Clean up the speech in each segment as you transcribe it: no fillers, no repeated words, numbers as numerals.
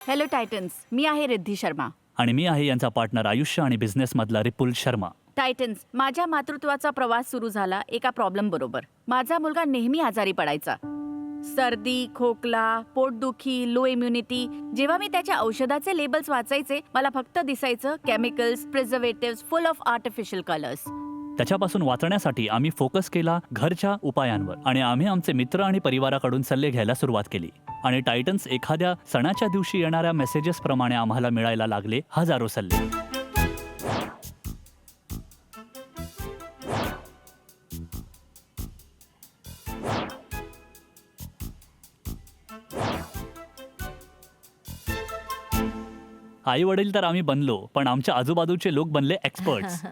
Hello Titans, मी आहे रिद्धी शर्मा. आणि मी आहे यांचा पार्टनर आयुष्य आणि बिझनेस मधला रिपुल शर्मा. टायटन्स, माझ्या मातृत्वाचा प्रवास सुरू झाला एका प्रॉब्लेम बरोबर. माझा मुलगा नेहमी आजारी पडायचा. सर्दी, खोकला, पोटदुखी, लो इम्युनिटी. जेव्हा मी त्याच्या औषधाचे लेबल्स वाचायचे, मला फक्त दिसायचं chemicals, preservatives, full of artificial colours. त्याच्यापासून वाचण्यासाठी आम्ही फोकस केला घरच्या उपायांवर आणि आम्ही आमचे मित्र आणि परिवाराकडून सल्ले घ्यायला सुरुवात केली. आणि टायटन्स, एखाद्या सणाच्या दिवशी येणाऱ्या मेसेजेस प्रमाणे आम्हाला मिळायला लागले हजारो सल्ले. आई वडील तर आम्ही बनलो, पण आमच्या आजूबाजूचे लोक बनले एक्सपर्ट्स.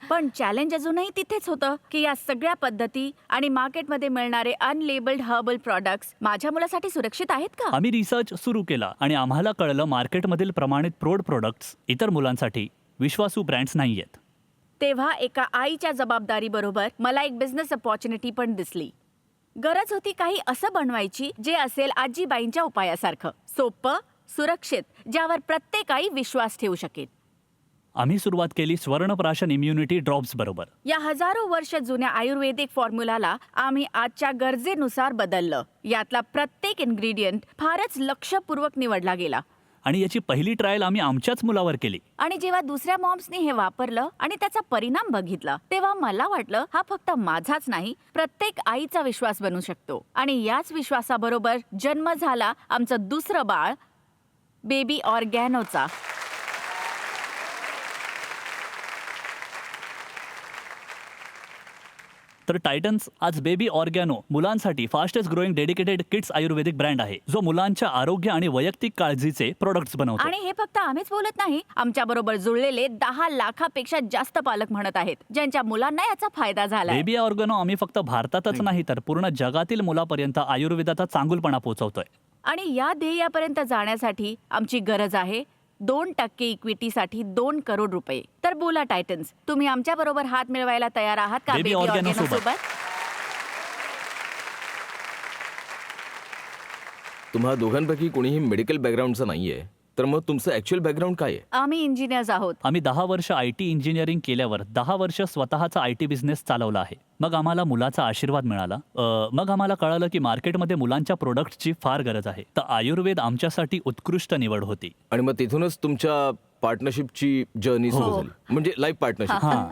पण चॅलेंज अजूनही तिथेच होतं की या सगळ्या पद्धती आणि मार्केटमध्ये मिळणारे अनलेबल्ड हर्बल प्रॉडक्ट्स माझ्या मुलासाठी सुरक्षित आहेत का? आम्ही रिसर्च सुरू केला आणि आम्हाला कळलं मार्केटमधील प्रमाणित प्रौढ प्रोडक्ट्स इतर मुलांसाठी विश्वासू ब्रँड्स नाहीयेत. तेव्हा एका आईच्या जबाबदारीबरोबर मला एक बिझनेस अपॉर्च्युनिटी पण दिसली. गरज होती काही असं बनवायची जे असेल आजीबाईंच्या उपायासारखं, सोपं, सुरक्षित, ज्यावर प्रत्येक आई विश्वास ठेवू शकेल. आम्ही सुरुवात केली स्वर्णप्राशन इम्युनिटी ड्रॉप्स बरोबर. या हजारो वर्ष जुन्या आयुर्वेदिक फॉर्म्युलाला आम्ही आजच्या गरजेनुसार बदललं. यातला प्रत्येक इन्ग्रेडियंट फारच लक्षपूर्वक निवडला गेला. आणि याची पहिली ट्रायल आम्ही आमच्याच मुलावर केली. आणि जेव्हा दुसऱ्या मॉम्सनी हे वापरलं आणि त्याचा परिणाम बघितला, तेव्हा मला वाटलं हा फक्त माझाच नाही, प्रत्येक आईचा विश्वास बनू शकतो. आणि याच विश्वासाबरोबर जन्म झाला आमचं दुसरं बाळ, बेबी ऑर्गॅनोचा. तर टायटन्स आज बेबी ऑर्गॅनो मुलांसाठी फास्टेस्ट ग्रोईंग डेडिकेटेड किड्स आयुर्वेदिक ब्रँड आहे, जो मुलांच्या आरोग्य आणि वैयक्तिक काळजीचे प्रोडक्ट्स बनवतो. आणि हे फक्त आम्हीच बोलत नाही, आमच्या बरोबर जुळलेले 10 लाखापेक्षा जास्त पालक म्हणत आहेत, ज्यांच्या मुलांना याचा फायदा झाला. बेबी ऑर्गॅनो आम्ही फक्त भारतातच नाही तर पूर्ण जगातील मुलापर्यंत आयुर्वेदाचा चांगुलपणा पोहोचवतोय. आणि या ध्येयापर्यंत जाण्यासाठी आमची गरज आहे 2% इक्विटीसाठी 2 करोड रुपये. तर बोला टायटन्स, तुम्ही आमच्या बरोबर हात मिळवायला तयार आहात का बेबी बेबी ऑर्गॅनो ऑर्गॅनो सोबत? सोबत? तुम्हा दोघांपैकी कोणीही मेडिकल बॅकग्राऊंडचं नाहीये, तर मग तुमचं ॲक्च्युअल बॅकग्राऊंड काय आहे? आम्ही इंजिनियर्स आहोत. आम्ही 10 वर्ष IT इंजिनिअरिंग केल्यावर 10 वर्ष स्वतःचा IT बिझनेस चालवला आहे. मग आम्हाला मुलाचा आशीर्वाद मिळाला. मग आम्हाला कळालं की मार्केटमध्ये मुलांच्या प्रोडक्ट्सची फार गरज आहे. तर आयुर्वेद आमच्यासाठी उत्कृष्ट निवड होती. आणि मग तिथूनच तुमच्या पार्टनरशिपची जर्नी सुरू झाली, म्हणजे लाईफ पार्टनरशिप. हां,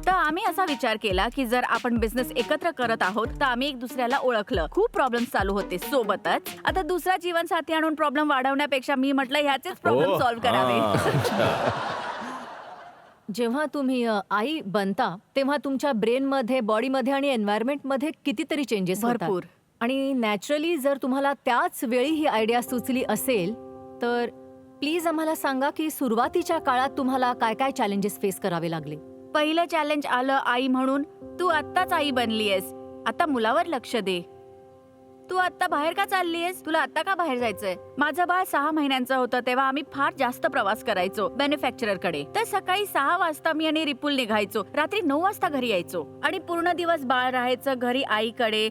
तर आम्ही असा विचार केला की जर आपण बिझनेस एकत्र करत आहोत तर आम्ही एक दुसऱ्याला ओळखलं. खूप प्रॉब्लेम्स चालू होते सोबतच. आता दुसरा जीवनसाथी आणून प्रॉब्लेम वाढवण्यापेक्षा मी म्हटलं ह्याचेच प्रॉब्लेम सॉल्व्ह करावे. जेव्हा तुम्ही आई बनता तेव्हा तुमच्या ब्रेनमध्ये, बॉडीमध्ये आणि एन्व्हायरमेंटमध्ये कितीतरी चेंजेस होतात. भरपूर. आणि नॅचरली जर तुम्हाला त्याच वेळी ही आयडिया सुचली असेल तर प्लीज आम्हाला सांगा की सुरुवातीच्या काळात तुम्हाला काय काय चॅलेंजेस फेस करावे लागले. पहिलं चॅलेंज आलं आई म्हणून, तू आत्ताच आई बनलीयस, आता मुलावर लक्ष दे. तू आत्ता बाहेर का चाललीयस? तुला आत्ता का बाहेर जायचंय? माझं बाळ 6 महिन्यांचं होतं तेव्हा आम्ही फार जास्त प्रवास करायचो मॅन्युफॅक्चरर कडे. तर सकाळी 6 वाजता मी आणि रिपुल निघायचो, रात्री 9 वाजता घरी यायचो आणि पूर्ण दिवस बाळ राहायचं घरी आईकडे,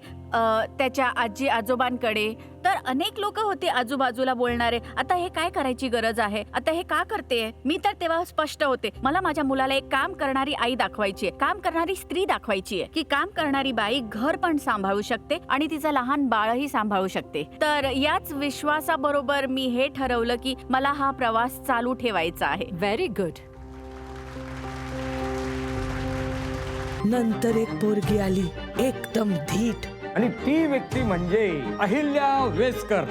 त्याच्या आजी आजोबांकडे. तर अनेक लोक होते आजूबाजूला बोलणारे, आता हे काय करायची गरज आहे, आता हे का करतेय? मी तर तेव्हा स्पष्ट होते, मला माझ्या मुलाला एक काम करणारी आई दाखवायची आहे, काम करणारी स्त्री दाखवायची आहे, की काम करणारी बाई घर पण सांभाळू शकते आणि तिचं लहान बाळही सांभाळू शकते. तर याच विश्वासाबरोबर मी हे ठरवलं की मला हा प्रवास चालू ठेवायचा आहे. Very good. नंतर एक पोरगी आली, एकदम धीट. आणि ती व्यक्ती म्हणजे अहिल्या वेसकर.